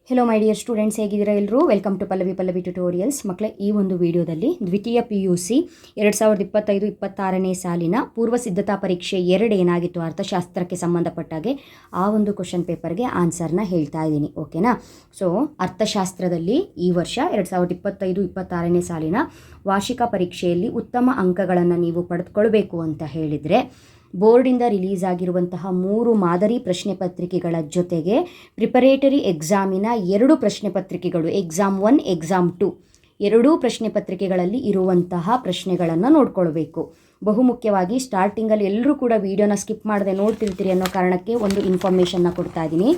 Hello my dear students, ಹೇಗಿದ್ದೀರಾ ಎಲ್ಲರೂ? Welcome to Pallavi tutorials. ಮಕ್ಕಳೇ, ಈ ಒಂದು ವಿಡಿಯೋದಲ್ಲಿ ದ್ವಿತೀಯ PUC 2025-26ನೇ ಸಾಲಿನ ಪೂರ್ವ ಸಿದ್ಧತಾ ಪರೀಕ್ಷೆ 2 ಏನಾಗಿತ್ತು ಅರ್ಥಶಾಸ್ತ್ರಕ್ಕೆ ಸಂಬಂಧಪಟ್ಟಾಗೆ ಆ ಒಂದು ಕ್ವಶನ್ ಪೇಪರ್ಗೆ ಆನ್ಸರ್ನ ಹೇಳ್ತಾ ಇದ್ದೀನಿ. ಓಕೆನಾ? ಸೊ ಅರ್ಥಶಾಸ್ತ್ರದಲ್ಲಿ ಈ ವರ್ಷ 2025-26ನೇ ಸಾಲಿನ ವಾರ್ಷಿಕ ಪರೀಕ್ಷೆಯಲ್ಲಿ ಉತ್ತಮ ಅಂಕಗಳನ್ನು ನೀವು ಪಡೆದುಕೊಳ್ಬೇಕು ಅಂತ ಹೇಳಿದರೆ ಬೋರ್ಡಿಂದ ರಿಲೀಸ್ ಆಗಿರುವಂತಹ 3 ಮಾದರಿ ಪ್ರಶ್ನೆ ಪತ್ರಿಕೆಗಳ ಜೊತೆಗೆ ಪ್ರಿಪರೇಟರಿ ಎಕ್ಸಾಮಿನ 2 ಪ್ರಶ್ನೆ ಪತ್ರಿಕೆಗಳು, ಎಕ್ಸಾಮ್ 1, ಎಕ್ಸಾಮ್ 2 ಎರಡೂ ಪ್ರಶ್ನೆ ಪತ್ರಿಕೆಗಳಲ್ಲಿ ಇರುವಂತಹ ಪ್ರಶ್ನೆಗಳನ್ನು ನೋಡ್ಕೊಳ್ಬೇಕು. ಬಹುಮುಖ್ಯವಾಗಿ ಸ್ಟಾರ್ಟಿಂಗಲ್ಲಿ ಎಲ್ಲರೂ ಕೂಡ ವಿಡಿಯೋನ ಸ್ಕಿಪ್ ಮಾಡದೆ ನೋಡ್ತಿರ್ತೀರಿ ಅನ್ನೋ ಕಾರಣಕ್ಕೆ ಒಂದು ಇನ್ಫಾರ್ಮೇಷನ್ನ ಕೊಡ್ತಾ ಇದ್ದೀನಿ.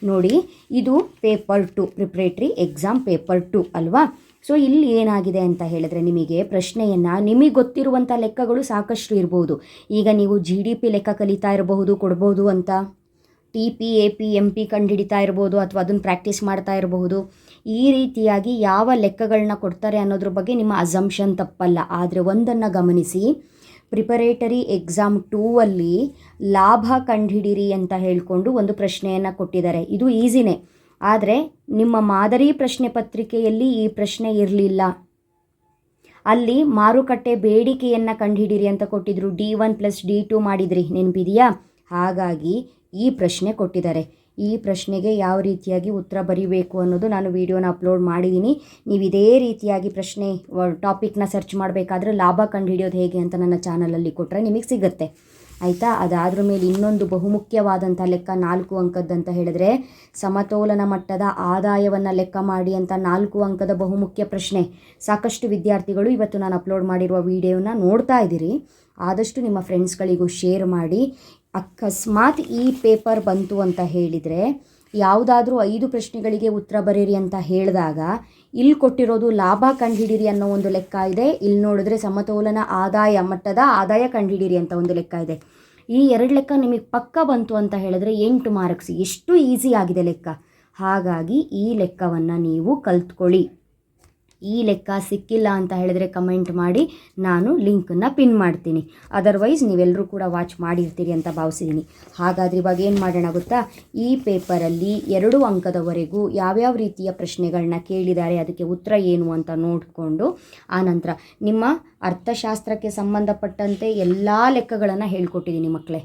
ನೋಡಿ, ಇದು ಪೇಪರ್ 2, ಪ್ರಿಪರೇಟರಿ ಎಕ್ಸಾಮ್ ಪೇಪರ್ 2 ಅಲ್ವಾ? ಸೊ ಇಲ್ಲಿ ಏನಾಗಿದೆ ಅಂತ ಹೇಳಿದ್ರೆ, ನಿಮಗೆ ಪ್ರಶ್ನೆಯನ್ನು ನಿಮಗೆ ಗೊತ್ತಿರುವಂಥ ಲೆಕ್ಕಗಳು ಸಾಕಷ್ಟು ಇರ್ಬೋದು. ಈಗ ನೀವು GDP ಲೆಕ್ಕ ಕಲಿತಾ ಇರಬಹುದು, ಕೊಡ್ಬೋದು ಅಂತ TP AP MP ಕಂಡುಹಿಡಿತಾ ಇರ್ಬೋದು, ಅಥವಾ ಅದನ್ನು ಪ್ರಾಕ್ಟೀಸ್ ಮಾಡ್ತಾ ಇರಬಹುದು. ಈ ರೀತಿಯಾಗಿ ಯಾವ ಲೆಕ್ಕಗಳನ್ನ ಕೊಡ್ತಾರೆ ಅನ್ನೋದ್ರ ಬಗ್ಗೆ ನಿಮ್ಮ ಅಸಂಪ್ಷನ್ ತಪ್ಪಲ್ಲ. ಆದರೆ ಒಂದನ್ನು ಗಮನಿಸಿ, ಪ್ರಿಪರೇಟರಿ ಎಕ್ಸಾಮ್ 2ಅಲ್ಲಿ ಲಾಭ ಕಂಡುಹಿಡಿಯಿರಿ ಅಂತ ಹೇಳಿಕೊಂಡು ಒಂದು ಪ್ರಶ್ನೆಯನ್ನು ಕೊಟ್ಟಿದ್ದಾರೆ. ಇದು ಈಸಿನೇ, ಆದರೆ ನಿಮ್ಮ ಮಾದರಿ ಪ್ರಶ್ನೆ ಪತ್ರಿಕೆಯಲ್ಲಿ ಈ ಪ್ರಶ್ನೆ ಇರಲಿಲ್ಲ. ಅಲ್ಲಿ ಮಾರುಕಟ್ಟೆ ಬೇಡಿಕೆಯನ್ನು ಕಂಡುಹಿಡಿಯಿರಿ ಅಂತ ಕೊಟ್ಟಿದ್ರು. D1 + D2 ಮಾಡಿದ್ರಿ, ನೆನಪಿದೆಯಾ? ಹಾಗಾಗಿ ಈ ಪ್ರಶ್ನೆ ಕೊಟ್ಟಿದ್ದಾರೆ. ಈ ಪ್ರಶ್ನೆಗೆ ಯಾವ ರೀತಿಯಾಗಿ ಉತ್ತರ ಬರೀಬೇಕು ಅನ್ನೋದು ನಾನು ವಿಡಿಯೋನ ಅಪ್ಲೋಡ್ ಮಾಡಿದ್ದೀನಿ. ನೀವು ಇದೇ ರೀತಿಯಾಗಿ ಪ್ರಶ್ನೆ ಟಾಪಿಕ್ನ ಸರ್ಚ್ ಮಾಡಬೇಕಾದ್ರೆ ಲಾಭ ಕಂಡುಹಿಡಿಯೋದು ಹೇಗೆ ಅಂತ ನನ್ನ ಚಾನಲಲ್ಲಿ ಕೊಟ್ಟರೆ ನಿಮಗೆ ಸಿಗುತ್ತೆ, ಆಯಿತಾ? ಅದಾದ್ರ ಮೇಲೆ ಇನ್ನೊಂದು ಬಹುಮುಖ್ಯವಾದಂಥ ಲೆಕ್ಕ 4 ಅಂಕದ್ದಂತ ಹೇಳಿದ್ರೆ, ಸಮತೋಲನ ಮಟ್ಟದ ಆದಾಯವನ್ನು ಲೆಕ್ಕ ಮಾಡಿ ಅಂತ 4 ಅಂಕದ ಬಹುಮುಖ್ಯ ಪ್ರಶ್ನೆ. ಸಾಕಷ್ಟು ವಿದ್ಯಾರ್ಥಿಗಳು ಇವತ್ತು ನಾನು ಅಪ್ಲೋಡ್ ಮಾಡಿರುವ ವಿಡಿಯೋನ ನೋಡ್ತಾ ಇದ್ದೀರಿ. ಆದಷ್ಟು ನಿಮ್ಮ ಫ್ರೆಂಡ್ಸ್ಗಳಿಗೂ ಶೇರ್ ಮಾಡಿ. ಅಕಸ್ಮಾತ್ ಈ ಪೇಪರ್ ಬಂತು ಅಂತ ಹೇಳಿದರೆ, ಯಾವುದಾದ್ರೂ 5 ಪ್ರಶ್ನೆಗಳಿಗೆ ಉತ್ತರ ಬರೀರಿ ಅಂತ ಹೇಳಿದಾಗ ಇಲ್ಲಿ ಕೊಟ್ಟಿರೋದು ಲಾಭ ಕಂಡುಹಿಡಿಯಿರಿ ಅನ್ನೋ ಒಂದು ಲೆಕ್ಕ ಇದೆ. ಇಲ್ಲಿ ನೋಡಿದ್ರೆ ಸಮತೋಲನ ಆದಾಯ ಮಟ್ಟದ ಆದಾಯ ಕಂಡುಹಿಡಿಯಿರಿ ಅಂತ ಒಂದು ಲೆಕ್ಕ ಇದೆ. ಈ 2 ಲೆಕ್ಕ ನಿಮಗೆ ಪಕ್ಕ ಬಂತು ಅಂತ ಹೇಳಿದ್ರೆ 8 ಮಾರ್ಕ್ಸ್. ಎಷ್ಟು ಈಸಿ ಆಗಿದೆ ಲೆಕ್ಕ. ಹಾಗಾಗಿ ಈ ಲೆಕ್ಕವನ್ನು ನೀವು ಕಲ್ತ್ಕೊಳ್ಳಿ. ಈ ಲೆಕ್ಕ ಸಿಕ್ಕಿಲ್ಲ ಅಂತ ಹೇಳಿದರೆ ಕಮೆಂಟ್ ಮಾಡಿ, ನಾನು ಲಿಂಕನ್ನು ಪಿನ್ ಮಾಡ್ತೀನಿ. ಅದರ್ವೈಸ್ ನೀವೆಲ್ಲರೂ ಕೂಡ ವಾಚ್ ಮಾಡಿರ್ತೀರಿ ಅಂತ ಭಾವಿಸಿದ್ದೀನಿ. ಹಾಗಾದರೆ ಇವಾಗ ಏನು ಮಾಡೋಣ ಗೊತ್ತಾ? ಈ ಪೇಪರಲ್ಲಿ 2 ಅಂಕದವರೆಗೂ ಯಾವ್ಯಾವ ರೀತಿಯ ಪ್ರಶ್ನೆಗಳನ್ನ ಕೇಳಿದ್ದಾರೆ, ಅದಕ್ಕೆ ಉತ್ತರ ಏನು ಅಂತ ನೋಡಿಕೊಂಡು ಆನಂತರ ನಿಮ್ಮ ಅರ್ಥಶಾಸ್ತ್ರಕ್ಕೆ ಸಂಬಂಧಪಟ್ಟಂತೆ ಎಲ್ಲ ಲೆಕ್ಕಗಳನ್ನು ಹೇಳ್ಕೊಟ್ಟಿದ್ದೀನಿ ಮಕ್ಕಳೇ.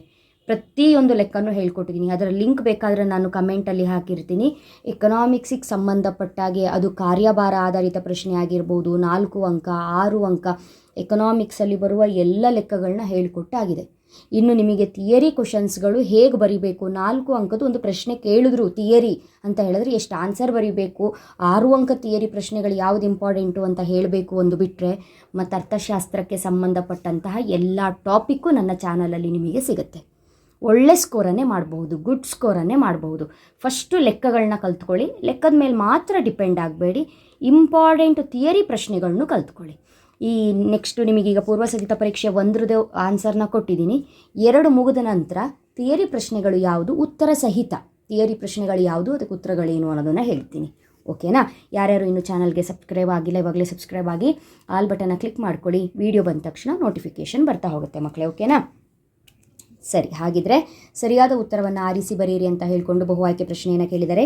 ಪ್ರತಿಯೊಂದು ಲೆಕ್ಕನೂ ಹೇಳ್ಕೊಟ್ಟಿದ್ದೀನಿ. ಅದರ ಲಿಂಕ್ ಬೇಕಾದರೆ ನಾನು ಕಮೆಂಟಲ್ಲಿ ಹಾಕಿರ್ತೀನಿ. ಎಕನಾಮಿಕ್ಸಿಗೆ ಸಂಬಂಧಪಟ್ಟಾಗೆ ಅದು ಕಾರ್ಯಭಾರ ಆಧಾರಿತ ಪ್ರಶ್ನೆ ಆಗಿರ್ಬೋದು, 4 ಅಂಕ 6 ಅಂಕ ಎಕನಾಮಿಕ್ಸಲ್ಲಿ ಬರುವ ಎಲ್ಲ ಲೆಕ್ಕಗಳನ್ನ ಹೇಳ್ಕೊಟ್ಟಾಗಿದೆ. ಇನ್ನು ನಿಮಗೆ ಥಿಯರಿ ಕ್ವಶನ್ಸ್ಗಳು ಹೇಗೆ ಬರೀಬೇಕು, 4 ಅಂಕದ ಒಂದು ಪ್ರಶ್ನೆ ಕೇಳಿದ್ರು ಥಿಯರಿ ಅಂತ ಹೇಳಿದ್ರೆ ಎಷ್ಟು ಆನ್ಸರ್ ಬರೀಬೇಕು, 6 ಅಂಕ ಥಿಯರಿ ಪ್ರಶ್ನೆಗಳು ಯಾವುದು ಇಂಪಾರ್ಟೆಂಟು ಅಂತ ಹೇಳಬೇಕು ಒಂದು ಬಿಟ್ಟರೆ, ಮತ್ತು ಅರ್ಥಶಾಸ್ತ್ರಕ್ಕೆ ಸಂಬಂಧಪಟ್ಟಂತಹ ಎಲ್ಲ ಟಾಪಿಕ್ಕು ನನ್ನ ಚಾನಲಲ್ಲಿ ನಿಮಗೆ ಸಿಗುತ್ತೆ. ಒಳ್ಳೆ ಸ್ಕೋರನ್ನೇ ಮಾಡಬಹುದು, ಗುಡ್ ಸ್ಕೋರನ್ನೇ ಮಾಡಬಹುದು. ಫಸ್ಟು ಲೆಕ್ಕಗಳನ್ನ ಕಲ್ತ್ಕೊಳ್ಳಿ. ಲೆಕ್ಕದ ಮೇಲೆ ಮಾತ್ರ ಡಿಪೆಂಡ್ ಆಗಬೇಡಿ. ಇಂಪಾರ್ಟೆಂಟ್ ಥಿಯರಿ ಪ್ರಶ್ನೆಗಳನ್ನು ಕಲ್ತ್ಕೊಳ್ಳಿ. ಈ ನೆಕ್ಸ್ಟು ನಿಮಗೀಗ ಪೂರ್ವಸಿದ್ಧತಾ ಪರೀಕ್ಷೆ 1ರದ್ದು ಆನ್ಸರ್ನ ಕೊಟ್ಟಿದ್ದೀನಿ. 2 ಮುಗಿದ ನಂತರ ಥಿಯರಿ ಪ್ರಶ್ನೆಗಳು ಯಾವುದು, ಉತ್ತರ ಸಹಿತ ಥಿಯರಿ ಪ್ರಶ್ನೆಗಳು ಯಾವುದು, ಅದಕ್ಕೆ ಉತ್ತರಗಳೇನು ಅನ್ನೋದನ್ನು ಹೇಳ್ತೀನಿ. ಓಕೆನಾ? ಯಾರ್ಯಾರು ಇನ್ನೂ ಚಾನಲ್ಗೆ ಸಬ್ಸ್ಕ್ರೈಬ್ ಆಗಿಲ್ಲ, ಇವಾಗಲೇ ಸಬ್ಸ್ಕ್ರೈಬ್ ಆಗಿ ಆಲ್ ಬಟನ್ನ ಕ್ಲಿಕ್ ಮಾಡ್ಕೊಳ್ಳಿ. ವಿಡಿಯೋ ಬಂದ ತಕ್ಷಣ ನೋಟಿಫಿಕೇಷನ್ ಬರ್ತಾ ಹೋಗುತ್ತೆ ಮಕ್ಕಳೇ. ಓಕೆನಾ? ಸರಿ, ಹಾಗಿದ್ರೆ ಸರಿಯಾದ ಉತ್ತರವನ್ನು ಆರಿಸಿ ಬರೀರಿ ಅಂತ ಹೇಳಿಕೊಂಡು ಬಹು ಆಯ್ಕೆ ಪ್ರಶ್ನೆಯನ್ನು ಕೇಳಿದರೆ,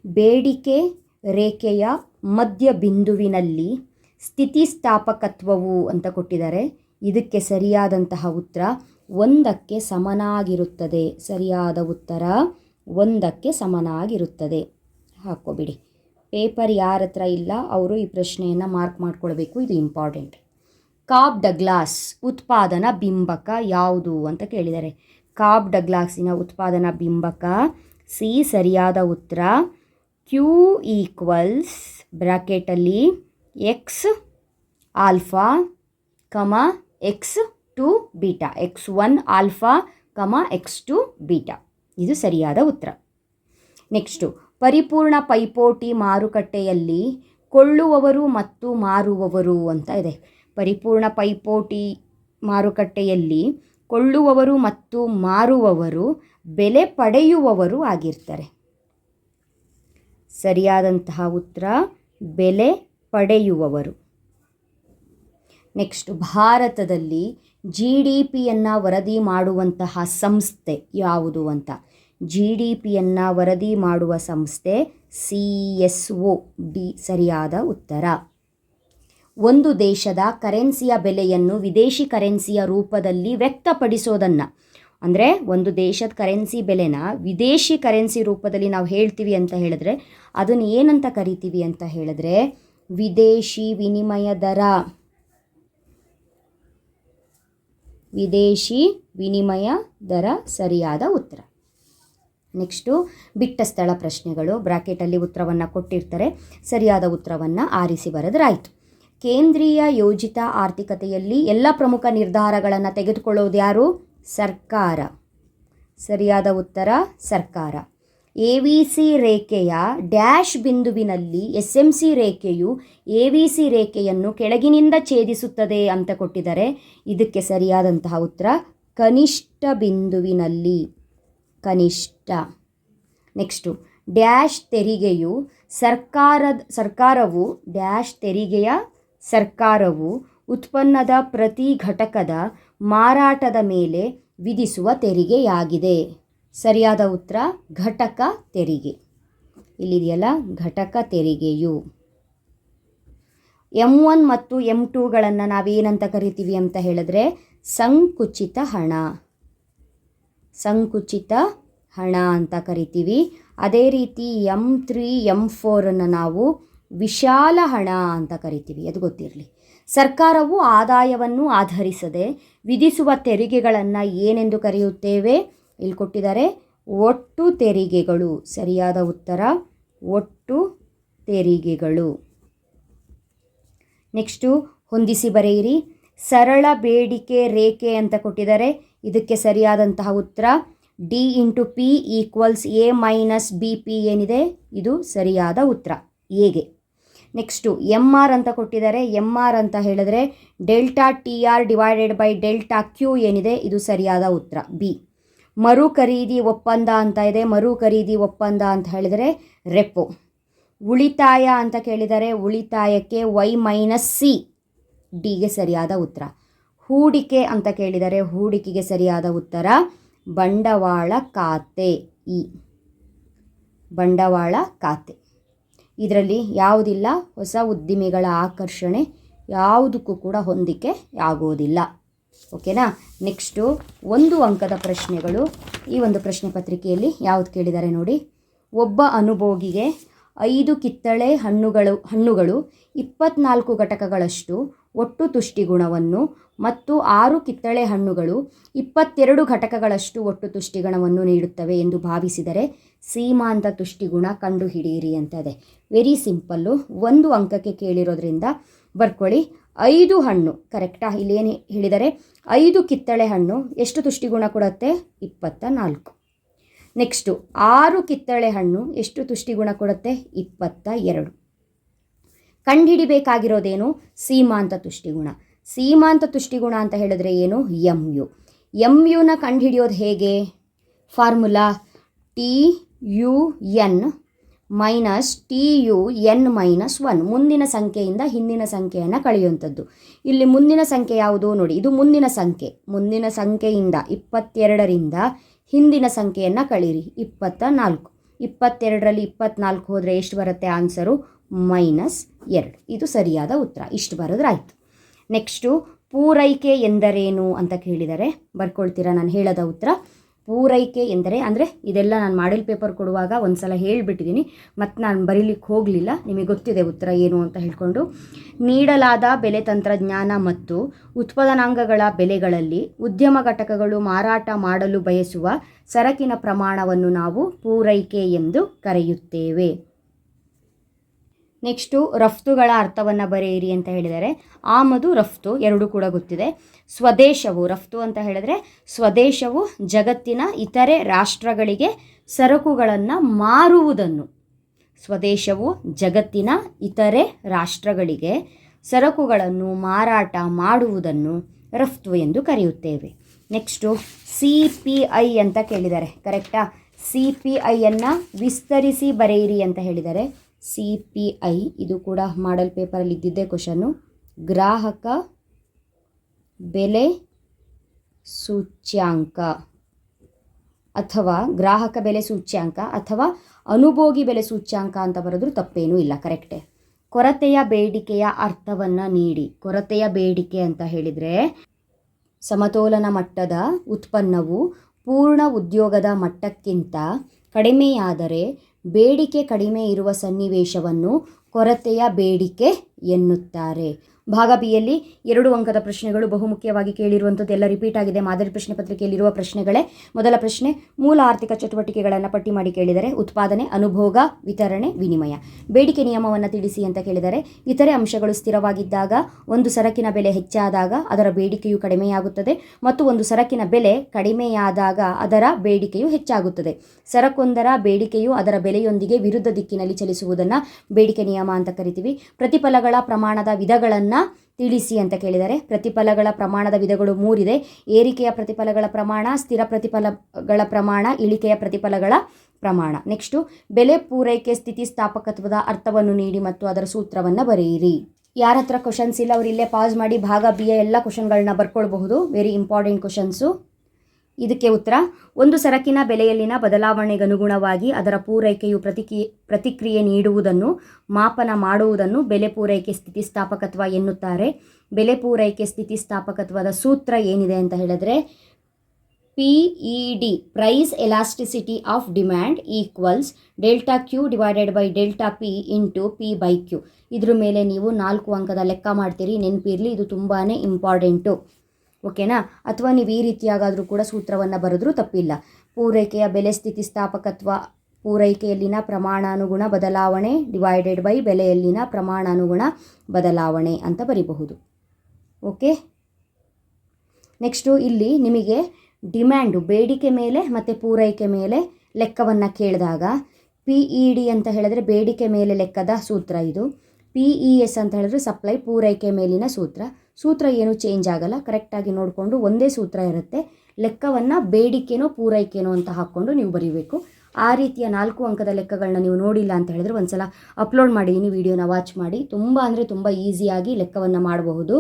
ಬೇಡಿಕೆ ರೇಖೆಯ ಮಧ್ಯ ಬಿಂದುವಿನಲ್ಲಿ ಸ್ಥಿತಿಸ್ಥಾಪಕತ್ವವು ಅಂತ ಕೊಟ್ಟಿದ್ದಾರೆ. ಇದಕ್ಕೆ ಸರಿಯಾದಂತಹ ಉತ್ತರ 1ಕ್ಕೆ ಸಮನಾಗಿರುತ್ತದೆ. ಸರಿಯಾದ ಉತ್ತರ 1ಕ್ಕೆ ಸಮನಾಗಿರುತ್ತದೆ. ಹಾಕ್ಕೊಬಿಡಿ. ಪೇಪರ್ ಯಾರ ಹತ್ರ ಇಲ್ಲ ಅವರು ಈ ಪ್ರಶ್ನೆಯನ್ನು ಮಾರ್ಕ್ ಮಾಡ್ಕೊಳ್ಬೇಕು, ಇದು ಇಂಪಾರ್ಟೆಂಟ್. ಕಾಬ್ ಡಗ್ಲಾಸ್ ಉತ್ಪಾದನಾ ಬಿಂಬಕ ಯಾವುದು ಅಂತ ಕೇಳಿದ್ದಾರೆ. ಕಾಬ್ ಡಗ್ಲಾಸಿನ ಉತ್ಪಾದನಾ ಬಿಂಬಕ ಸಿ. ಸರಿಯಾದ ಉತ್ತರ Q = ಬ್ರ್ಯಾಕೆಟಲ್ಲಿ X alpha X2 beta, X1 alpha X2 beta. ಇದು ಸರಿಯಾದ ಉತ್ತರ. ನೆಕ್ಸ್ಟು, ಪರಿಪೂರ್ಣ ಪೈಪೋಟಿ ಮಾರುಕಟ್ಟೆಯಲ್ಲಿ ಕೊಳ್ಳುವವರು ಮತ್ತು ಮಾರುವವರು ಅಂತ ಇದೆ. ಪರಿಪೂರ್ಣ ಪೈಪೋಟಿ ಮಾರುಕಟ್ಟೆಯಲ್ಲಿ ಕೊಳ್ಳುವವರು ಮತ್ತು ಮಾರುವವರು ಬೆಲೆ ಪಡೆಯುವವರು ಆಗಿರ್ತಾರೆ. ಸರಿಯಾದಂತಹ ಉತ್ತರ ಬೆಲೆ ಪಡೆಯುವವರು. ನೆಕ್ಸ್ಟ್, ಭಾರತದಲ್ಲಿ GDPಯನ್ನು ವರದಿ ಮಾಡುವಂತಹ ಸಂಸ್ಥೆ ಯಾವುದು ಅಂತ. GDPಯನ್ನು ವರದಿ ಮಾಡುವ ಸಂಸ್ಥೆ CSO. ಡಿ ಸರಿಯಾದ ಉತ್ತರ. ಒಂದು ದೇಶದ ಕರೆನ್ಸಿಯ ಬೆಲೆಯನ್ನು ವಿದೇಶಿ ಕರೆನ್ಸಿಯ ರೂಪದಲ್ಲಿ ವ್ಯಕ್ತಪಡಿಸೋದನ್ನು, ಅಂದರೆ ಒಂದು ದೇಶದ ಕರೆನ್ಸಿ ಬೆಲೆನ ವಿದೇಶಿ ಕರೆನ್ಸಿ ರೂಪದಲ್ಲಿ ನಾವು ಹೇಳ್ತೀವಿ ಅಂತ ಹೇಳಿದ್ರೆ ಅದನ್ನು ಏನಂತ ಕರಿತೀವಿ ಅಂತ ಹೇಳಿದ್ರೆ ವಿದೇಶಿ ವಿನಿಮಯ ದರ. ವಿದೇಶಿ ವಿನಿಮಯ ದರ ಸರಿಯಾದ ಉತ್ತರ. ನೆಕ್ಸ್ಟು ಬಿಟ್ಟ ಸ್ಥಳ ಪ್ರಶ್ನೆಗಳು. ಬ್ರಾಕೆಟಲ್ಲಿ ಉತ್ತರವನ್ನು ಕೊಟ್ಟಿರ್ತಾರೆ, ಸರಿಯಾದ ಉತ್ತರವನ್ನು ಆರಿಸಿ ಬರೆದ್ರಾಯಿತು. ಕೇಂದ್ರೀಯ ಯೋಜಿತ ಆರ್ಥಿಕತೆಯಲ್ಲಿ ಎಲ್ಲ ಪ್ರಮುಖ ನಿರ್ಧಾರಗಳನ್ನು ತೆಗೆದುಕೊಳ್ಳೋದು ಯಾರು? ಸರ್ಕಾರ. ಸರಿಯಾದ ಉತ್ತರ ಸರ್ಕಾರ. ABC ರೇಖೆಯ ಡ್ಯಾಶ್ ಬಿಂದುವಿನಲ್ಲಿ SMC ರೇಖೆಯು ABC ರೇಖೆಯನ್ನು ಕೆಳಗಿನಿಂದ ಛೇದಿಸುತ್ತದೆ ಅಂತ ಕೊಟ್ಟಿದ್ದಾರೆ. ಇದಕ್ಕೆ ಸರಿಯಾದಂತಹ ಉತ್ತರ ಕನಿಷ್ಠ ಬಿಂದುವಿನಲ್ಲಿ. ಕನಿಷ್ಠ. ನೆಕ್ಸ್ಟು ಡ್ಯಾಶ್ ತೆರಿಗೆಯು ಸರ್ಕಾರವು ಉತ್ಪನ್ನದ ಪ್ರತಿ ಘಟಕದ ಮಾರಾಟದ ಮೇಲೆ ವಿಧಿಸುವ ತೆರಿಗೆಯಾಗಿದೆ. ಸರಿಯಾದ ಉತ್ತರ ಘಟಕ ತೆರಿಗೆ. ಇಲ್ಲಿದೆಯಲ್ಲ ಘಟಕ ತೆರಿಗೆಯು. M1 ಮತ್ತು M2ಗಳನ್ನು ನಾವೇನಂತ ಕರಿತೀವಿ ಅಂತ ಹೇಳಿದ್ರೆ ಸಂಕುಚಿತ ಹಣ. ಸಂಕುಚಿತ ಹಣ ಅಂತ ಕರಿತೀವಿ. ಅದೇ ರೀತಿ M3 M4 ನಾವು ವಿಶಾಲ ಹಣ ಅಂತ ಕರಿತೀವಿ. ಅದು ಗೊತ್ತಿರಲಿ. ಸರ್ಕಾರವು ಆದಾಯವನ್ನು ಆಧರಿಸದೆ ವಿಧಿಸುವ ತೆರಿಗೆಗಳನ್ನು ಏನೆಂದು ಕರೆಯುತ್ತೇವೆ? ಇಲ್ಲಿ ಕೊಟ್ಟಿದ್ದಾರೆ ಒಟ್ಟು ತೆರಿಗೆಗಳು. ಸರಿಯಾದ ಉತ್ತರ ಒಟ್ಟು ತೆರಿಗೆಗಳು. ನೆಕ್ಸ್ಟು ಹೊಂದಿಸಿ ಬರೆಯಿರಿ. ಸರಳ ಬೇಡಿಕೆ ರೇಖೆ ಅಂತ ಕೊಟ್ಟಿದ್ದಾರೆ. ಇದಕ್ಕೆ ಸರಿಯಾದಂತಹ ಉತ್ತರ D/P = A - BP ಏನಿದೆ ಇದು ಸರಿಯಾದ ಉತ್ತರ ಎಗೆ. ನೆಕ್ಸ್ಟು MR ಅಂತ ಕೊಟ್ಟಿದ್ದಾರೆ. MR ಅಂತ ಹೇಳಿದ್ರೆ ΔTR / ΔQ ಏನಿದೆ ಇದು ಸರಿಯಾದ ಉತ್ತರ ಬಿ. ಮರು ಖರೀದಿ ಒಪ್ಪಂದ ಅಂತ ಇದೆ. ಮರು ಖರೀದಿ ಒಪ್ಪಂದ ಅಂತ ಹೇಳಿದರೆ ರೆಪೋ. ಉಳಿತಾಯ ಅಂತ ಕೇಳಿದರೆ ಉಳಿತಾಯಕ್ಕೆ Y - C. ಡಿಗೆ ಸರಿಯಾದ ಉತ್ತರ. ಹೂಡಿಕೆ ಅಂತ ಕೇಳಿದರೆ ಹೂಡಿಕೆಗೆ ಸರಿಯಾದ ಉತ್ತರ ಬಂಡವಾಳ ಖಾತೆ ಇ. ಬಂಡವಾಳ ಖಾತೆ. ಇದರಲ್ಲಿ ಯಾವುದಿಲ್ಲ ಹೊಸ ಉದ್ದಿಮೆಗಳ ಆಕರ್ಷಣೆ, ಯಾವುದಕ್ಕೂ ಕೂಡ ಹೊಂದಿಕೆ ಆಗೋದಿಲ್ಲ. ಓಕೆನಾ. ನೆಕ್ಸ್ಟು 1 ಅಂಕದ ಪ್ರಶ್ನೆಗಳು. ಈ ಒಂದು ಪ್ರಶ್ನೆ ಪತ್ರಿಕೆಯಲ್ಲಿ ಯಾವುದು ಕೇಳಿದ್ದಾರೆ ನೋಡಿ. ಒಬ್ಬ ಅನುಭೋಗಿಗೆ 5 ಕಿತ್ತಳೆ ಹಣ್ಣುಗಳು 24 ಘಟಕಗಳಷ್ಟು ಒಟ್ಟು ತುಷ್ಟಿಗುಣವನ್ನು ಮತ್ತು 6 ಕಿತ್ತಳೆ ಹಣ್ಣುಗಳು 22 ಘಟಕಗಳಷ್ಟು ಒಟ್ಟು ತುಷ್ಟಿಗುಣವನ್ನು ನೀಡುತ್ತವೆ ಎಂದು ಭಾವಿಸಿದರೆ ಸೀಮಾಂತ ತುಷ್ಟಿಗುಣ ಕಂಡುಹಿಡಿಯಿರಿ ಅಂತ ಇದೆ. Very simple. 1 ಅಂಕಕ್ಕೆ ಕೇಳಿರೋದ್ರಿಂದ ಬರ್ಕೊಳ್ಳಿ. 5 ಹಣ್ಣು ಕರೆಕ್ಟಾ? ಇಲ್ಲೇನು ಹೇಳಿದರೆ 5 ಕಿತ್ತಳೆ ಹಣ್ಣು ಎಷ್ಟು ತುಷ್ಟಿಗುಣ ಕೊಡುತ್ತೆ? 24. ನೆಕ್ಸ್ಟು 6 ಕಿತ್ತಳೆ ಹಣ್ಣು ಎಷ್ಟು ತುಷ್ಟಿಗುಣ ಕೊಡುತ್ತೆ? 22. ಕಂಡುಹಿಡಿಬೇಕಾಗಿರೋದೇನು? ಸೀಮಾಂತ ತುಷ್ಟಿಗುಣ. ಸೀಮಾಂತ ತುಷ್ಟಿಗುಣ ಅಂತ ಹೇಳಿದ್ರೆ ಏನು? MU ಕಂಡುಹಿಡಿಯೋದು ಹೇಗೆ? Formula TUN - TUN - 1. ಮುಂದಿನ ಸಂಖ್ಯೆಯಿಂದ ಹಿಂದಿನ ಸಂಖ್ಯೆಯನ್ನು ಕಳೆಯುವಂಥದ್ದು. ಇಲ್ಲಿ ಮುಂದಿನ ಸಂಖ್ಯೆ ಯಾವುದು ನೋಡಿ, ಇದು ಮುಂದಿನ ಸಂಖ್ಯೆ. ಮುಂದಿನ ಸಂಖ್ಯೆಯಿಂದ 22ರಿಂದ ಹಿಂದಿನ ಸಂಖ್ಯೆಯನ್ನು ಕಳೀರಿ. 24. 22ರಲ್ಲಿ 24 ಹೋದರೆ ಎಷ್ಟು ಬರುತ್ತೆ? ಆನ್ಸರು -2. ಇದು ಸರಿಯಾದ ಉತ್ತರ. ಇಷ್ಟು ಬರೋದ್ರಾಯ್ತು. ನೆಕ್ಸ್ಟು ಪೂರೈಕೆ ಎಂದರೇನು ಅಂತ ಕೇಳಿದರೆ ಬರ್ಕೊಳ್ತೀರಾ ನಾನು ಹೇಳೋದ ಉತ್ತರ? ಪೂರೈಕೆ ಎಂದರೆ ಇದೆಲ್ಲ ನಾನು ಮಾಡೆಲ್ ಪೇಪರ್ ಕೊಡುವಾಗ ಒಂದು ಸಲ ಹೇಳಿಬಿಟ್ಟಿದ್ದೀನಿ, ಮತ್ತು ನಾನು ಬರೀಲಿಕ್ಕೆ ಹೋಗಲಿಲ್ಲ. ನಿಮಗೆ ಗೊತ್ತಿದೆ ಉತ್ತರ ಏನು ಅಂತ ಹೇಳ್ಕೊಂಡು. ನೀಡಲಾದ ಬೆಲೆ ತಂತ್ರಜ್ಞಾನ ಮತ್ತು ಉತ್ಪಾದನಾಂಗಗಳ ಬೆಲೆಗಳಲ್ಲಿ ಉದ್ಯಮ ಘಟಕಗಳು ಮಾರಾಟ ಮಾಡಲು ಬಯಸುವ ಸರಕಿನ ಪ್ರಮಾಣವನ್ನು ನಾವು ಪೂರೈಕೆ ಎಂದು ಕರೆಯುತ್ತೇವೆ. ನೆಕ್ಸ್ಟು ರಫ್ತುಗಳ ಅರ್ಥವನ್ನು ಬರೆಯಿರಿ ಅಂತ ಹೇಳಿದರೆ ಆಮದು ರಫ್ತು ಎರಡೂ ಕೂಡ ಗೊತ್ತಿದೆ. ಸ್ವದೇಶವು ರಫ್ತು ಅಂತ ಹೇಳಿದರೆ ಸ್ವದೇಶವು ಜಗತ್ತಿನ ಇತರೆ ರಾಷ್ಟ್ರಗಳಿಗೆ ಸರಕುಗಳನ್ನು ಮಾರುವುದನ್ನು. ಸ್ವದೇಶವು ಜಗತ್ತಿನ ಇತರೆ ರಾಷ್ಟ್ರಗಳಿಗೆ ಸರಕುಗಳನ್ನು ಮಾರಾಟ ಮಾಡುವುದನ್ನು ರಫ್ತು ಎಂದು ಕರೆಯುತ್ತೇವೆ. ನೆಕ್ಸ್ಟು CPI ಅಂತ ಕೇಳಿದ್ದಾರೆ ಕರೆಕ್ಟಾ? CPIಯನ್ನು ವಿಸ್ತರಿಸಿ ಬರೆಯಿರಿ ಅಂತ ಹೇಳಿದ್ದಾರೆ. CPI ಇದು ಕೂಡ ಮಾಡೆಲ್ ಪೇಪರಲ್ಲಿ ಇದ್ದಿದ್ದೇ ಕ್ವಶನ್ನು. ಗ್ರಾಹಕ ಬೆಲೆ ಸೂಚ್ಯಾಂಕ ಅಥವಾ ಗ್ರಾಹಕ ಬೆಲೆ ಸೂಚ್ಯಾಂಕ ಅಥವಾ ಅನುಭೋಗಿ ಬೆಲೆ ಸೂಚ್ಯಾಂಕ ಅಂತ ಬರೆದ್ರೂ ತಪ್ಪೇನೂ ಇಲ್ಲ, ಕರೆಕ್ಟೇ. ಕೊರತೆಯ ಬೇಡಿಕೆಯ ಅರ್ಥವನ್ನು ನೀಡಿ. ಕೊರತೆಯ ಬೇಡಿಕೆ ಅಂತ ಹೇಳಿದರೆ ಸಮತೋಲನ ಮಟ್ಟದ ಉತ್ಪನ್ನವು ಪೂರ್ಣ ಉದ್ಯೋಗದ ಮಟ್ಟಕ್ಕಿಂತ ಕಡಿಮೆಯಾದರೆ ಬೇಡಿಕೆ ಕಡಿಮೆ ಇರುವ ಸನ್ನಿವೇಶವನ್ನು ಕೊರತೆಯ ಬೇಡಿಕೆ ಎನ್ನುತ್ತಾರೆ. ಭಾಗ ಬಿಯಲ್ಲಿ 2 ಅಂಕದ ಪ್ರಶ್ನೆಗಳು ಬಹುಮುಖ್ಯವಾಗಿ ಕೇಳಿರುವಂಥದ್ದು ಎಲ್ಲ ರಿಪೀಟ್ ಆಗಿದೆ. ಮಾದರಿ ಪ್ರಶ್ನೆ ಪತ್ರಿಕೆಯಲ್ಲಿರುವ ಪ್ರಶ್ನೆಗಳೇ. ಮೊದಲ ಪ್ರಶ್ನೆ, ಮೂಲ ಆರ್ಥಿಕ ಚಟುವಟಿಕೆಗಳನ್ನು ಪಟ್ಟಿ ಮಾಡಿ ಕೇಳಿದರೆ ಉತ್ಪಾದನೆ, ಅನುಭೋಗ, ವಿತರಣೆ, ವಿನಿಮಯ. ಬೇಡಿಕೆ ನಿಯಮವನ್ನು ತಿಳಿಸಿ ಅಂತ ಕೇಳಿದರೆ ಇತರೆ ಅಂಶಗಳು ಸ್ಥಿರವಾಗಿದ್ದಾಗ ಒಂದು ಸರಕಿನ ಬೆಲೆ ಹೆಚ್ಚಾದಾಗ ಅದರ ಬೇಡಿಕೆಯು ಕಡಿಮೆಯಾಗುತ್ತದೆ ಮತ್ತು ಒಂದು ಸರಕಿನ ಬೆಲೆ ಕಡಿಮೆಯಾದಾಗ ಅದರ ಬೇಡಿಕೆಯು ಹೆಚ್ಚಾಗುತ್ತದೆ. ಸರಕೊಂದರ ಬೇಡಿಕೆಯು ಅದರ ಬೆಲೆಯೊಂದಿಗೆ ವಿರುದ್ಧ ದಿಕ್ಕಿನಲ್ಲಿ ಚಲಿಸುವುದನ್ನು ಬೇಡಿಕೆ ನಿಯಮ ಅಂತ ಕರಿತೀವಿ. ಪ್ರತಿಫಲಗಳ ಪ್ರಮಾಣದ ವಿಧಗಳನ್ನು ತಿಳಿಸಿ ಅಂತ ಕೇಳಿದರೆ ಪ್ರತಿಫಲಗಳ ಪ್ರಮಾಣದ ವಿಧಗಳು 3 ಇದೆ. ಏರಿಕೆಯ ಪ್ರತಿಫಲಗಳ ಪ್ರಮಾಣ, ಸ್ಥಿರ ಪ್ರತಿಫಲಗಳ ಪ್ರಮಾಣ, ಇಳಿಕೆಯ ಪ್ರತಿಫಲಗಳ ಪ್ರಮಾಣ. ನೆಕ್ಸ್ಟು, ಬೆಲೆ ಪೂರೈಕೆ ಸ್ಥಿತಿಸ್ಥಾಪಕತ್ವದ ಅರ್ಥವನ್ನು ನೀಡಿ ಮತ್ತು ಅದರ ಸೂತ್ರವನ್ನು ಬರೆಯಿರಿ. ಯಾರ ಹತ್ರ ಕ್ವಶನ್ಸ್ ಇಲ್ಲ ಅವರು ಇಲ್ಲೇ ಪಾಸ್ ಮಾಡಿ ಭಾಗ ಬಿಯ ಎಲ್ಲ ಕ್ವಶನ್ಗಳನ್ನ ಬರ್ಕೊಳ್ಬಹುದು. Very important questions. ಇದಕ್ಕೆ ಉತ್ತರ, ಒಂದು ಸರಕಿನ ಬೆಲೆಯಲ್ಲಿನ ಬದಲಾವಣೆಗನುಗುಣವಾಗಿ ಅದರ ಪೂರೈಕೆಯು ಪ್ರತಿಕ್ರಿಯೆ ನೀಡುವುದನ್ನು ಮಾಪನ ಮಾಡುವುದನ್ನು ಬೆಲೆ ಪೂರೈಕೆ ಸ್ಥಿತಿಸ್ಥಾಪಕತ್ವ ಎನ್ನುತ್ತಾರೆ. ಬೆಲೆ ಪೂರೈಕೆ ಸ್ಥಿತಿಸ್ಥಾಪಕತ್ವದ ಸೂತ್ರ ಏನಿದೆ ಅಂತ ಹೇಳಿದ್ರೆ PED, price elasticity of demand equals delta Q divided by delta P into P/Q. ಇದ್ರ ಮೇಲೆ ನೀವು 4 ಅಂಕದ ಲೆಕ್ಕ ಮಾಡ್ತೀರಿ, ನೆನಪಿರಲಿ, ಇದು ತುಂಬಾ ಇಂಪಾರ್ಟೆಂಟು. ಓಕೆನಾ? ಅಥವಾ ನೀವು ಈ ರೀತಿಯಾಗಾದರೂ ಕೂಡ ಸೂತ್ರವನ್ನು ಬರೆದ್ರೂ ತಪ್ಪಿಲ್ಲ. ಪೂರೈಕೆಯ ಬೆಲೆ ಸ್ಥಿತಿಸ್ಥಾಪಕತ್ವ ಪೂರೈಕೆಯಲ್ಲಿನ ಪ್ರಮಾಣಾನುಗುಣ ಬದಲಾವಣೆ ಡಿವೈಡೆಡ್ ಬೈ ಬೆಲೆಯಲ್ಲಿನ ಪ್ರಮಾಣಾನುಗುಣ ಬದಲಾವಣೆ ಅಂತ ಬರೀಬಹುದು. ಓಕೆ. ನೆಕ್ಸ್ಟು ಇಲ್ಲಿ ನಿಮಗೆ ಡಿಮ್ಯಾಂಡು ಬೇಡಿಕೆ ಮೇಲೆ ಮತ್ತು ಪೂರೈಕೆ ಮೇಲೆ ಲೆಕ್ಕವನ್ನು ಕೇಳಿದಾಗ PED ಅಂತ ಹೇಳಿದ್ರೆ ಬೇಡಿಕೆ ಮೇಲೆ ಲೆಕ್ಕದ ಸೂತ್ರ ಇದು. PES ಅಂತ ಹೇಳಿದ್ರೆ ಸಪ್ಲೈ ಪೂರೈಕೆ ಮೇಲಿನ ಸೂತ್ರ. ಸೂತ್ರ ಏನು ಚೇಂಜ್ ಆಗಲ್ಲ, ಕರೆಕ್ಟಾಗಿ ನೋಡಿಕೊಂಡು ಒಂದೇ ಸೂತ್ರ ಇರುತ್ತೆ. ಲೆಕ್ಕವನ್ನು ಬೇಡಿಕೆನೋ ಪೂರೈಕೆನೋ ಅಂತ ಹಾಕ್ಕೊಂಡು ನೀವು ಬರೀಬೇಕು. ಆ ರೀತಿಯ 4 ಅಂಕದ ಲೆಕ್ಕಗಳನ್ನ ನೀವು ನೋಡಿಲ್ಲ ಅಂತ ಹೇಳಿದ್ರೆ ಒಂದ್ಸಲ ಅಪ್ಲೋಡ್ ಮಾಡಿದ್ದೀನಿ, ವಿಡಿಯೋನ ವಾಚ್ ಮಾಡಿ. ತುಂಬ ಅಂದರೆ ತುಂಬ ಈಸಿಯಾಗಿ ಲೆಕ್ಕವನ್ನು ಮಾಡಬಹುದು.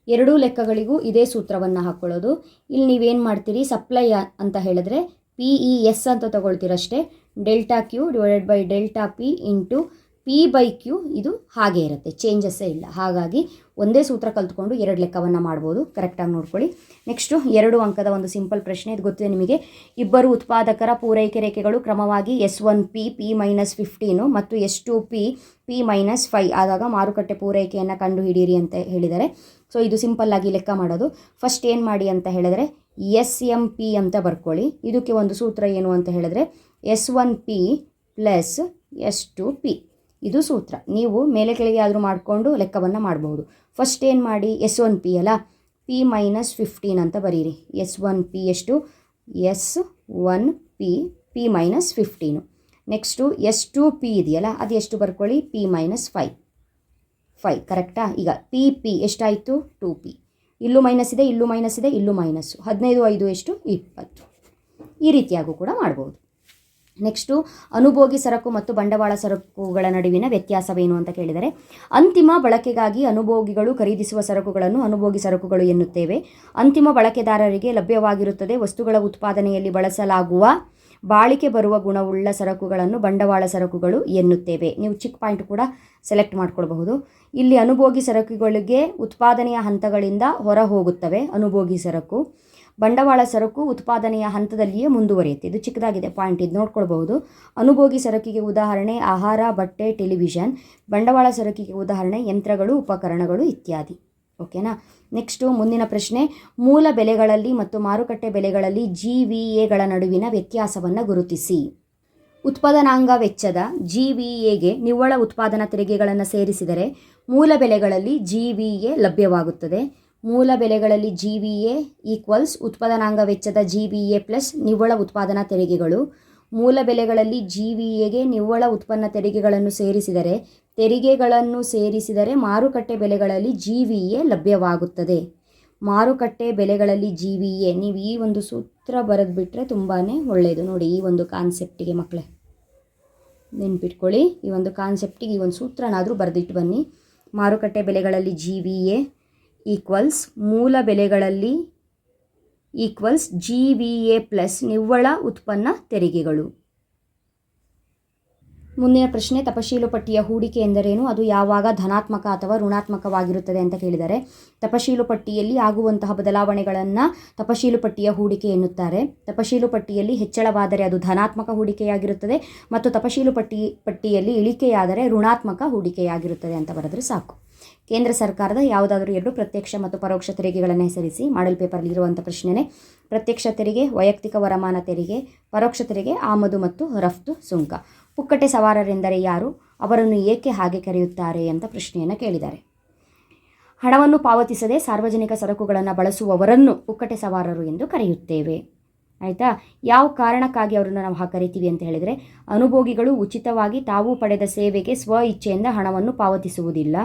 2 ಲೆಕ್ಕಗಳಿಗೂ ಇದೇ ಸೂತ್ರವನ್ನು ಹಾಕ್ಕೊಳ್ಳೋದು. ಇಲ್ಲಿ ನೀವೇನು ಮಾಡ್ತೀರಿ, ಸಪ್ಲೈ ಅಂತ ಹೇಳಿದ್ರೆ PES ಅಂತ ತಗೊಳ್ತೀರಷ್ಟೇ. Delta Q divided by delta P into P/Q. ಇದು ಹಾಗೆ ಇರುತ್ತೆ, ಚೇಂಜಸ್ಸೇ ಇಲ್ಲ. ಹಾಗಾಗಿ ಒಂದೇ ಸೂತ್ರ ಕಲ್ತ್ಕೊಂಡು 2 ಲೆಕ್ಕವನ್ನು ಮಾಡ್ಬೋದು. ಕರೆಕ್ಟಾಗಿ ನೋಡ್ಕೊಳ್ಳಿ. ನೆಕ್ಸ್ಟು 2 ಅಂಕದ ಒಂದು ಸಿಂಪಲ್ ಪ್ರಶ್ನೆ. ಇದು ಗೊತ್ತಿದೆ ನಿಮಗೆ. ಇಬ್ಬರು ಉತ್ಪಾದಕರ ಪೂರೈಕೆ ರೇಖೆಗಳು ಕ್ರಮವಾಗಿ S1P P-15 ಮತ್ತು S2P P-5 ಆದಾಗ ಮಾರುಕಟ್ಟೆ ಪೂರೈಕೆಯನ್ನು ಕಂಡುಹಿಡಿಯಿರಿ ಅಂತ ಹೇಳಿದ್ದಾರೆ. ಸೊ ಇದು ಸಿಂಪಲ್ ಆಗಿ ಲೆಕ್ಕ ಮಾಡೋದು. ಫಸ್ಟ್ ಏನು ಮಾಡಿ ಅಂತ ಹೇಳಿದ್ರೆ SMP ಅಂತ ಬರ್ಕೊಳ್ಳಿ. ಇದಕ್ಕೆ ಒಂದು ಸೂತ್ರ ಏನು ಅಂತ ಹೇಳಿದ್ರೆ S1P ಪ್ಲಸ್ S2P. ಇದು ಸೂತ್ರ. ನೀವು ಮೇಲೆ ಕೆಳಗೆ ಆದರೂ ಮಾಡಿಕೊಂಡು ಲೆಕ್ಕವನ್ನು ಮಾಡಬಹುದು. ಫಸ್ಟ್ ಏನು ಮಾಡಿ, S1P ಅಲ್ಲ, P-15 ಅಂತ ಬರೀರಿ. S1P ಎಷ್ಟು? S1P P-15. ನೆಕ್ಸ್ಟು S2P ಇದೆಯಲ್ಲ, ಅದು ಎಷ್ಟು ಬರ್ಕೊಳ್ಳಿ? P-5. ಕರೆಕ್ಟಾ? ಈಗ PP ಎಷ್ಟಾಯಿತು? 2P. ಇಲ್ಲೂ ಮೈನಸ್ ಇದೆ, ಇಲ್ಲೂ ಮೈನಸ್ ಇದೆ, ಇಲ್ಲೂ ಮೈನಸ್ಸು. 15 5 ಎಷ್ಟು? 20. ಈ ರೀತಿಯಾಗೂ ಕೂಡ ಮಾಡ್ಬೋದು. ನೆಕ್ಸ್ಟು, ಅನುಭೋಗಿ ಸರಕು ಮತ್ತು ಬಂಡವಾಳ ಸರಕುಗಳ ನಡುವಿನ ವ್ಯತ್ಯಾಸವೇನು ಅಂತ ಕೇಳಿದರೆ ಅಂತಿಮ ಬಳಕೆಗಾಗಿ ಅನುಭೋಗಿಗಳು ಖರೀದಿಸುವ ಸರಕುಗಳನ್ನು ಅನುಭೋಗಿ ಸರಕುಗಳು ಎನ್ನುತ್ತೇವೆ. ಅಂತಿಮ ಬಳಕೆದಾರರಿಗೆ ಲಭ್ಯವಾಗಿರುತ್ತದೆ ವಸ್ತುಗಳ ಉತ್ಪಾದನೆಯಲ್ಲಿ ಬಳಸಲಾಗುವ ಬಾಳಿಕೆ ಬರುವ ಗುಣವುಳ್ಳ ಸರಕುಗಳನ್ನು ಬಂಡವಾಳ ಸರಕುಗಳು ಎನ್ನುತ್ತೇವೆ. ನೀವು ಚಿಕ್ಕ ಪಾಯಿಂಟ್ ಕೂಡ ಸೆಲೆಕ್ಟ್ ಮಾಡ್ಕೊಳ್ಬಹುದು. ಇಲ್ಲಿ ಅನುಭೋಗಿ ಸರಕುಗಳಿಗೆ ಉತ್ಪಾದನೆಯ ಹಂತಗಳಿಂದ ಹೊರ ಹೋಗುತ್ತವೆ ಅನುಭೋಗಿ ಸರಕು. ಬಂಡವಾಳ ಸರಕು ಉತ್ಪಾದನೆಯ ಹಂತದಲ್ಲಿಯೇ ಮುಂದುವರಿಯುತ್ತೆ. ಇದು ಚಿಕ್ಕದಾಗಿದೆ ಪಾಯಿಂಟ್, ಇದು ನೋಡ್ಕೊಳ್ಬಹುದು. ಅನುಭೋಗಿ ಸರಕಿಗೆ ಉದಾಹರಣೆ ಆಹಾರ, ಬಟ್ಟೆ, ಟೆಲಿವಿಷನ್. ಬಂಡವಾಳ ಸರಕಿಗೆ ಉದಾಹರಣೆ ಯಂತ್ರಗಳು, ಉಪಕರಣಗಳು ಇತ್ಯಾದಿ. ಓಕೆನಾ? ನೆಕ್ಸ್ಟು ಮುಂದಿನ ಪ್ರಶ್ನೆ, ಮೂಲ ಬೆಲೆಗಳಲ್ಲಿ ಮತ್ತು ಮಾರುಕಟ್ಟೆ ಬೆಲೆಗಳಲ್ಲಿ GVAಗಳ ನಡುವಿನ ವ್ಯತ್ಯಾಸವನ್ನು ಗುರುತಿಸಿ. ಉತ್ಪಾದನಾಂಗ ವೆಚ್ಚದ GVAಗೆ ನಿವ್ವಳ ಉತ್ಪಾದನಾ ತೆರಿಗೆಗಳನ್ನು ಸೇರಿಸಿದರೆ ಮೂಲ ಬೆಲೆಗಳಲ್ಲಿ GVA ಲಭ್ಯವಾಗುತ್ತದೆ. ಮೂಲ ಬೆಲೆಗಳಲ್ಲಿ GVA ಈಕ್ವಲ್ಸ್ ಉತ್ಪಾದನಾಂಗ ವೆಚ್ಚದ GVA ಪ್ಲಸ್ ನಿವ್ವಳ ಉತ್ಪಾದನಾ ತೆರಿಗೆಗಳು. ಮೂಲ ಬೆಲೆಗಳಲ್ಲಿ GVAಗೆ ನಿವ್ವಳ ಉತ್ಪನ್ನ ತೆರಿಗೆಗಳನ್ನು ಸೇರಿಸಿದರೆ ಮಾರುಕಟ್ಟೆ ಬೆಲೆಗಳಲ್ಲಿ GVA ಲಭ್ಯವಾಗುತ್ತದೆ. ಮಾರುಕಟ್ಟೆ ಬೆಲೆಗಳಲ್ಲಿ GVA, ನೀವು ಈ ಒಂದು ಸೂತ್ರ ಬರೆದುಬಿಟ್ರೆ ತುಂಬಾ ಒಳ್ಳೆಯದು. ನೋಡಿ, ಈ ಒಂದು ಕಾನ್ಸೆಪ್ಟಿಗೆ ಮಕ್ಕಳೇ ನೆನ್ಪಿಟ್ಕೊಳ್ಳಿ. ಈ ಒಂದು ಕಾನ್ಸೆಪ್ಟಿಗೆ ಈ ಒಂದು ಸೂತ್ರನಾದರೂ ಬರೆದಿಟ್ಟು ಬನ್ನಿ. ಮಾರುಕಟ್ಟೆ ಬೆಲೆಗಳಲ್ಲಿ GVA ಈಕ್ವಲ್ಸ್ ಮೂಲ ಬೆಲೆಗಳಲ್ಲಿ ಈಕ್ವಲ್ಸ್ GVA ಪ್ಲಸ್ ನಿವ್ವಳ ಉತ್ಪನ್ನ ತೆರಿಗೆಗಳು. ಮುಂದಿನ ಪ್ರಶ್ನೆ, ತಪಶೀಲು ಪಟ್ಟಿಯ ಹೂಡಿಕೆ ಎಂದರೇನು? ಅದು ಯಾವಾಗ ಧನಾತ್ಮಕ ಅಥವಾ ಋಣಾತ್ಮಕವಾಗಿರುತ್ತದೆ ಅಂತ ಕೇಳಿದ್ದಾರೆ. ತಪಶೀಲು ಪಟ್ಟಿಯಲ್ಲಿ ಆಗುವಂತಹ ಬದಲಾವಣೆಗಳನ್ನು ತಪಶೀಲು ಪಟ್ಟಿಯ ಹೂಡಿಕೆ ಎನ್ನುತ್ತಾರೆ. ತಪಶೀಲು ಪಟ್ಟಿಯಲ್ಲಿ ಹೆಚ್ಚಳವಾದರೆ ಅದು ಧನಾತ್ಮಕ ಹೂಡಿಕೆಯಾಗಿರುತ್ತದೆ ಮತ್ತು ತಪಶೀಲು ಪಟ್ಟಿಯಲ್ಲಿ ಇಳಿಕೆಯಾದರೆ ಋಣಾತ್ಮಕ ಹೂಡಿಕೆಯಾಗಿರುತ್ತದೆ ಅಂತ ಬರೆದರೆ ಸಾಕು. ಕೇಂದ್ರ ಸರ್ಕಾರದ ಯಾವುದಾದರೂ 2 ಪ್ರತ್ಯಕ್ಷ ಮತ್ತು ಪರೋಕ್ಷ ತೆರಿಗೆಗಳನ್ನು ಹೆಸರಿಸಿ. ಮಾಡೆಲ್ ಪೇಪರಲ್ಲಿ ಇರುವಂಥ ಪ್ರಶ್ನೆನೇ. ಪ್ರತ್ಯಕ್ಷ ತೆರಿಗೆ ವೈಯಕ್ತಿಕ ವರಮಾನ ತೆರಿಗೆ, ಪರೋಕ್ಷ ತೆರಿಗೆ ಆಮದು ಮತ್ತು ರಫ್ತು ಸುಂಕ. ಪುಕ್ಕಟೆ ಸವಾರರೆಂದರೆ ಯಾರು? ಅವರನ್ನು ಏಕೆ ಹಾಗೆ ಕರೆಯುತ್ತಾರೆ ಅಂತ ಪ್ರಶ್ನೆಯನ್ನು ಕೇಳಿದ್ದಾರೆ. ಹಣವನ್ನು ಪಾವತಿಸದೆ ಸಾರ್ವಜನಿಕ ಸರಕುಗಳನ್ನು ಬಳಸುವವರನ್ನು ಪುಕ್ಕಟೆ ಸವಾರರು ಎಂದು ಕರೆಯುತ್ತೇವೆ. ಆಯಿತಾ? ಯಾವ ಕಾರಣಕ್ಕಾಗಿ ಅವರನ್ನು ನಾವು ಹಾಗೆ ಕರಿತೀವಿ ಅಂತ ಹೇಳಿದರೆ, ಅನುಭೋಗಿಗಳು ಉಚಿತವಾಗಿ ತಾವು ಪಡೆದ ಸೇವೆಗೆ ಸ್ವ ಇಚ್ಛೆಯಿಂದ ಹಣವನ್ನು ಪಾವತಿಸುವುದಿಲ್ಲ.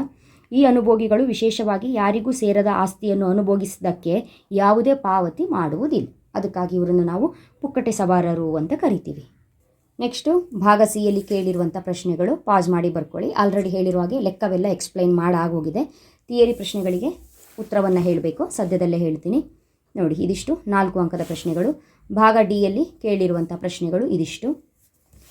ಈ ಅನುಭೋಗಿಗಳು ವಿಶೇಷವಾಗಿ ಯಾರಿಗೂ ಸೇರದ ಆಸ್ತಿಯನ್ನು ಅನುಭೋಗಿಸಿದ್ದಕ್ಕೆ ಯಾವುದೇ ಪಾವತಿ ಮಾಡುವುದಿಲ್ಲ. ಅದಕ್ಕಾಗಿ ಇವರನ್ನು ನಾವು ಪುಕ್ಕಟೆ ಸವಾರರು ಅಂತ ಕರಿತೀವಿ. ನೆಕ್ಸ್ಟು ಭಾಗ ಸಿ ಯಲ್ಲಿ ಕೇಳಿರುವಂಥ ಪ್ರಶ್ನೆಗಳು ಪಾಸ್ ಮಾಡಿ ಬರ್ಕೊಳ್ಳಿ. ಆಲ್ರೆಡಿ ಹೇಳಿರುವ ಹಾಗೆ ಲೆಕ್ಕವೆಲ್ಲ ಎಕ್ಸ್ಪ್ಲೈನ್ ಮಾಡಾಗೋಗಿದೆ. ಥಿಯರಿ ಪ್ರಶ್ನೆಗಳಿಗೆ ಉತ್ತರವನ್ನು ಹೇಳಬೇಕು, ಸದ್ಯದಲ್ಲೇ ಹೇಳ್ತೀನಿ. ನೋಡಿ, ಇದಿಷ್ಟು 4 ಅಂಕದ ಪ್ರಶ್ನೆಗಳು. ಭಾಗ ಡಿ ಯಲ್ಲಿ ಕೇಳಿರುವಂಥ ಪ್ರಶ್ನೆಗಳು ಇದಿಷ್ಟು.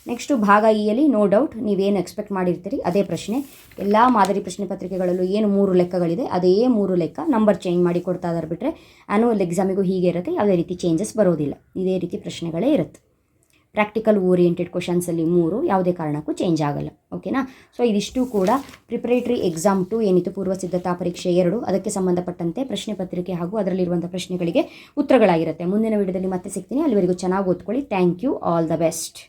ನೆಕ್ಸ್ಟು ಭಾಗ ಇ ಯಲ್ಲಿ ನೋ ಡೌಟ್ ನೀವೇನು ಎಕ್ಸ್ಪೆಕ್ಟ್ ಮಾಡಿರ್ತೀರಿ ಅದೇ ಪ್ರಶ್ನೆ. ಎಲ್ಲ ಮಾದರಿ ಪ್ರಶ್ನೆ ಪತ್ರಿಕೆಗಳಲ್ಲೂ ಏನು 3 ಲೆಕ್ಕಗಳಿದೆ ಅದೇ 3 ಲೆಕ್ಕ, ನಂಬರ್ ಚೇಂಜ್ ಮಾಡಿ ಕೊಡ್ತಾ ಇದ್ದಾರೆ ಬಿಟ್ಟರೆ ಆ್ಯನುವಲ್ ಎಕ್ಸಾಮಿಗೂ ಹೀಗೆ ಇರುತ್ತೆ, ಯಾವುದೇ ರೀತಿ ಚೇಂಜಸ್ ಬರೋದಿಲ್ಲ. ಇದೇ ರೀತಿ ಪ್ರಶ್ನೆಗಳೇ ಇರುತ್ತೆ. ಪ್ರಾಕ್ಟಿಕಲ್ ಓರಿಯೆಂಟೆಡ್ ಕ್ವಶನ್ಸಲ್ಲಿ 3 ಯಾವುದೇ ಕಾರಣಕ್ಕೂ ಚೇಂಜ್ ಆಗಲ್ಲ. ಓಕೆನಾ? ಸೊ ಇದಿಷ್ಟು ಕೂಡ ಪ್ರಿಪರೇಟರಿ ಎಕ್ಸಾಮ್ 2 ಏನಿತ್ತು, ಪೂರ್ವ ಸಿದ್ಧತಾ ಪರೀಕ್ಷೆ 2, ಅದಕ್ಕೆ ಸಂಬಂಧಪಟ್ಟಂತೆ ಪ್ರಶ್ನೆ ಪತ್ರಿಕೆ ಹಾಗೂ ಅದರಲ್ಲಿರುವಂಥ ಪ್ರಶ್ನೆಗಳಿಗೆ ಉತ್ತರಗಳಾಗಿರುತ್ತೆ. ಮುಂದಿನ ವಿಡಿಯೋದಲ್ಲಿ ಮತ್ತೆ ಸಿಗ್ತೀನಿ. ಅಲ್ಲಿವರೆಗೂ ಚೆನ್ನಾಗಿ ಓದ್ಕೊಳ್ಳಿ. Thank you. All the best.